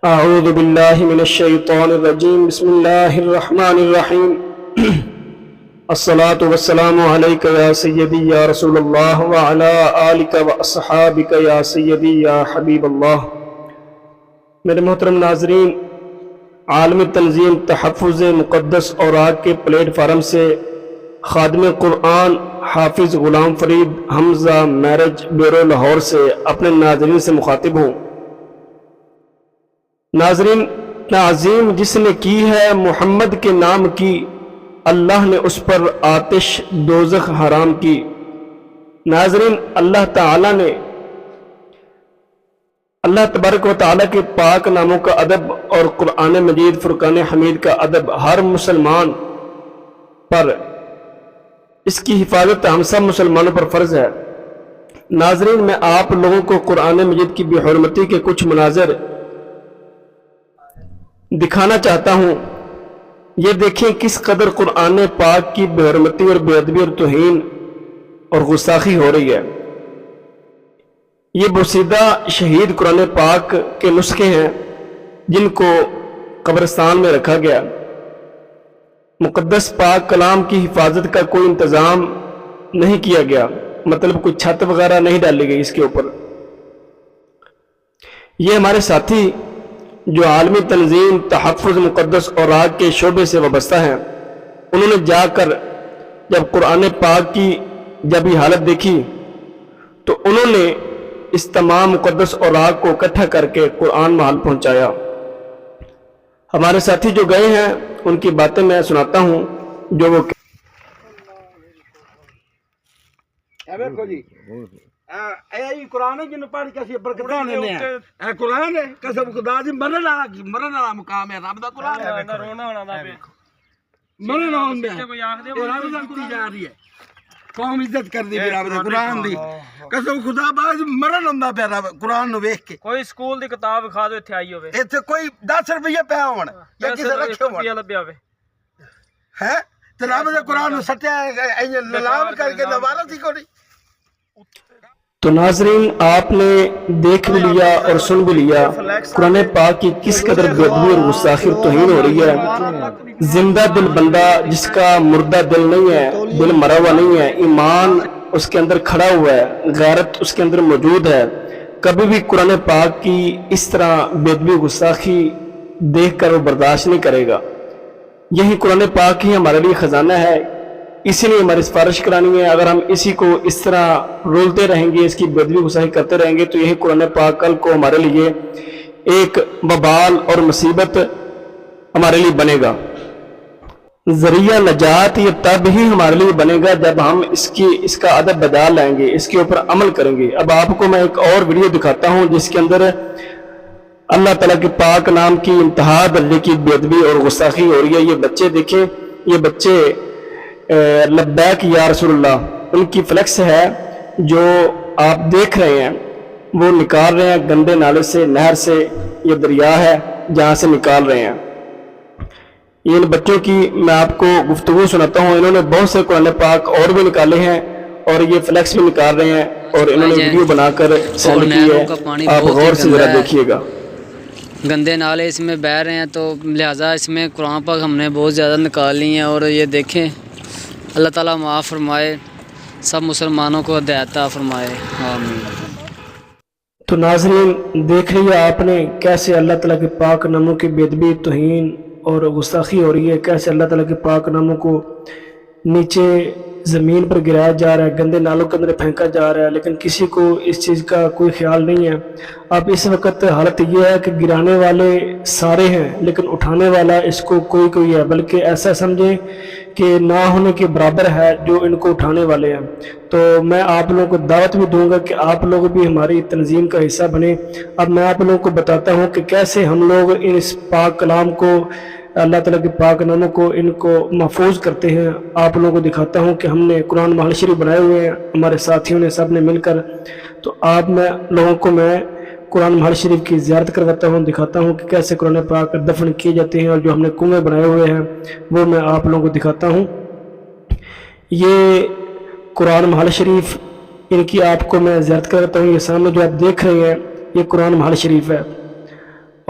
اعوذ باللہ من الشیطان الرجیم بسم اللہ الرحمن الرحیم الصلاة والسلام علیکہ یا سیدی یا رسول اللہ وعلا آلکہ واصحابکہ یا سیدی یا حبیب اللہ۔ میرے محترم ناظرین، عالمی تنظیم تحفظ مقدس اوراق کے پلیٹ فارم سے خادم قرآن حافظ غلام فرید حمزہ میرج بیورو لاہور سے اپنے ناظرین سے مخاطب ہوں۔ ناظرین، تعظیم جس نے کی ہے محمد کے نام کی، اللہ نے اس پر آتش دوزخ حرام کی۔ ناظرین، اللہ تعالیٰ نے اللہ تبارک و تعالیٰ کے پاک ناموں کا ادب اور قرآن مجید فرقان حمید کا ادب ہر مسلمان پر، اس کی حفاظت ہم سب مسلمانوں پر فرض ہے۔ ناظرین، میں آپ لوگوں کو قرآن مجید کی بے حرمتی کے کچھ مناظر دکھانا چاہتا ہوں۔ یہ دیکھیں کس قدر قرآن پاک کی بے حرمتی اور بے ادبی اور توہین اور گستاخی ہو رہی ہے۔ یہ بوسیدہ شہید قرآن پاک کے نسخے ہیں جن کو قبرستان میں رکھا گیا۔ مقدس پاک کلام کی حفاظت کا کوئی انتظام نہیں کیا گیا، مطلب کوئی چھت وغیرہ نہیں ڈالی گئی اس کے اوپر۔ یہ ہمارے ساتھی جو عالمی تنظیم تحفظ مقدس اوراق کے شعبے سے وابستہ ہیں، انہوں نے جا کر جب قرآن پاک کی جب یہ حالت دیکھی تو انہوں نے اس تمام مقدس اوراق کو اکٹھا کر کے قرآن محل پہنچایا۔ ہمارے ساتھی جو گئے ہیں ان کی باتیں میں سناتا ہوں جو وہ قرآن ہے جن پڑھ کے برکتاں نے اے قرآن ہے قسم خدا دی مرن والا مقام ہے رب دا قرآن ہے۔ رونا ہونا دا مرن ہوندا ہے رب دا کی جا رہی ہے، قوم عزت کر دی رب دے قرآن دی قسم خدا باز مرن ہوندا پیا رب قرآن نو ویکھ کے۔ کوئی سکول دی کتاب کھا دو ایتھے آئی ہوے، ایتھے کوئی 10 روپے پیا ہون یا کسے رکھے ہون لبیا ہوے ہے تے رب دے قرآن نو سٹیا اے للام کر کے دوبارہ تھی کوئی۔ تو ناظرین، آپ نے دیکھ بھی لیا اور سن بھی لیا قرآن پاک کی کس قدر بے ادبی اور گستاخی اور توہین ہو رہی ہے۔ زندہ دل بندہ جس کا مردہ دل نہیں ہے، دل مرا ہوا نہیں ہے، ایمان اس کے اندر کھڑا ہوا ہے، غیرت اس کے اندر موجود ہے، کبھی بھی قرآن پاک کی اس طرح بے ادبی گستاخی دیکھ کر وہ برداشت نہیں کرے گا۔ یہی قرآن پاک ہی ہمارے لیے خزانہ ہے، اسی لیے ہماری سفارش کرانی ہے۔ اگر ہم اسی کو اس طرح رولتے رہیں گے، اس کی بے ادبی گستاخی کرتے رہیں گے تو یہی قرآن پاک کل کو ہمارے لیے ایک وبال اور مصیبت ہمارے لیے بنے گا۔ ذریعہ نجات یہ تب ہی ہمارے لیے بنے گا جب ہم اس کا ادب بجا لائیں گے، اس کے اوپر عمل کریں گے۔ اب آپ کو میں ایک اور ویڈیو دکھاتا ہوں جس کے اندر اللہ تعالیٰ کے پاک نام کی انتہا درجے کی بے ادبی اور گستاخی ہو رہی ہے۔ یہ بچے دیکھیں، یہ بچے لبیک یا رسول اللہ ان کی فلیکس ہے جو آپ دیکھ رہے ہیں، وہ نکال رہے ہیں گندے نالے سے، نہر سے، یہ دریا ہے جہاں سے نکال رہے ہیں۔ ان بچوں کی میں آپ کو گفتگو سناتا ہوں، انہوں نے بہت سے قرآن پاک اور بھی نکالے ہیں اور یہ فلیکس بھی نکال رہے ہیں اور انہوں نے ویڈیو بنا کر سینڈ کی ہے، آپ غور سے ذرا دیکھیے گا۔ گندے نالے اس میں بہہ رہے ہیں تو لہٰذا اس میں قرآن پاک ہم نے بہت زیادہ نکال لی ہیں، اور یہ دیکھیں اللہ تعالیٰ معاف فرمائے، سب مسلمانوں کو ہدایت عطا فرمائے، آمین۔ تو ناظرین، دیکھ لیے آپ نے کیسے اللہ تعالیٰ کے پاک ناموں کی بے ادبی توہین اور گستاخی ہو رہی ہے، کیسے اللہ تعالیٰ کے پاک ناموں کو نیچے زمین پر گرایا جا رہا ہے، گندے نالوں کے اندر پھینکا جا رہا ہے، لیکن کسی کو اس چیز کا کوئی خیال نہیں ہے۔ اب اس وقت حالت یہ ہے کہ گرانے والے سارے ہیں لیکن اٹھانے والا اس کو کوئی ہے، بلکہ ایسا سمجھیں کہ نہ ہونے کے برابر ہے جو ان کو اٹھانے والے ہیں۔ تو میں آپ لوگوں کو دعوت بھی دوں گا کہ آپ لوگ بھی ہماری تنظیم کا حصہ بنیں۔ اب میں آپ لوگوں کو بتاتا ہوں کہ کیسے ہم لوگ اس پاک کلام کو، اللہ تعالیٰ کے پاک ناموں کو، ان کو محفوظ کرتے ہیں۔ آپ لوگوں کو دکھاتا ہوں کہ ہم نے قرآن محل شریف بنائے ہوئے ہیں ہمارے ساتھیوں نے سب نے مل کر، تو آپ میں لوگوں کو میں قرآن محل شریف کی زیارت کرواتا ہوں، دکھاتا ہوں کہ کیسے قرآن پاک دفن کیے جاتے ہیں، اور جو ہم نے کنویں بنائے ہوئے ہیں وہ میں آپ لوگوں کو دکھاتا ہوں۔ یہ قرآن محل شریف ان کی آپ کو میں زیارت کرواتا ہوں۔ یہ سامنے جو آپ دیکھ رہے ہیں یہ قرآن محل شریف ہے،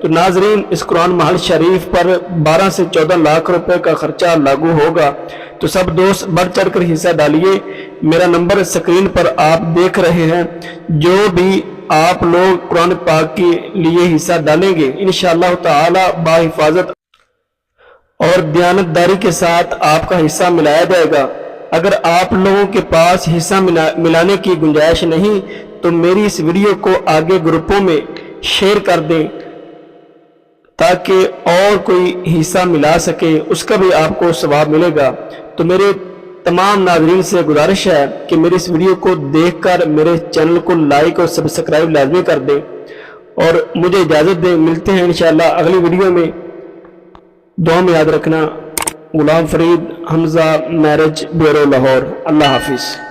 تو ناظرین اس قرآن محل شریف پر 12 سے 14 لاکھ روپے کا خرچہ لاگو ہوگا، تو سب دوست بڑھ چڑھ کر حصہ ڈالیے۔ میرا نمبر سکرین پر آپ دیکھ رہے ہیں، جو بھی آپ لوگ قرآن پاک کے لیے حصہ ڈالیں گے انشاءاللہ تعالی باحفاظت اور دیانتداری کے ساتھ آپ کا حصہ ملایا جائے گا۔ اگر آپ لوگوں کے پاس حصہ ملانے کی گنجائش نہیں تو میری اس ویڈیو کو آگے گروپوں میں شیئر کر دیں تاکہ اور کوئی حصہ ملا سکے، اس کا بھی آپ کو ثواب ملے گا۔ تو میرے تمام ناظرین سے گزارش ہے کہ میری اس ویڈیو کو دیکھ کر میرے چینل کو لائک اور سبسکرائب لازمی کر دیں اور مجھے اجازت دیں۔ ملتے ہیں انشاءاللہ اگلی ویڈیو میں، دعا میں یاد رکھنا۔ غلام فرید، حمزہ میرج بیورو لاہور۔ اللہ حافظ۔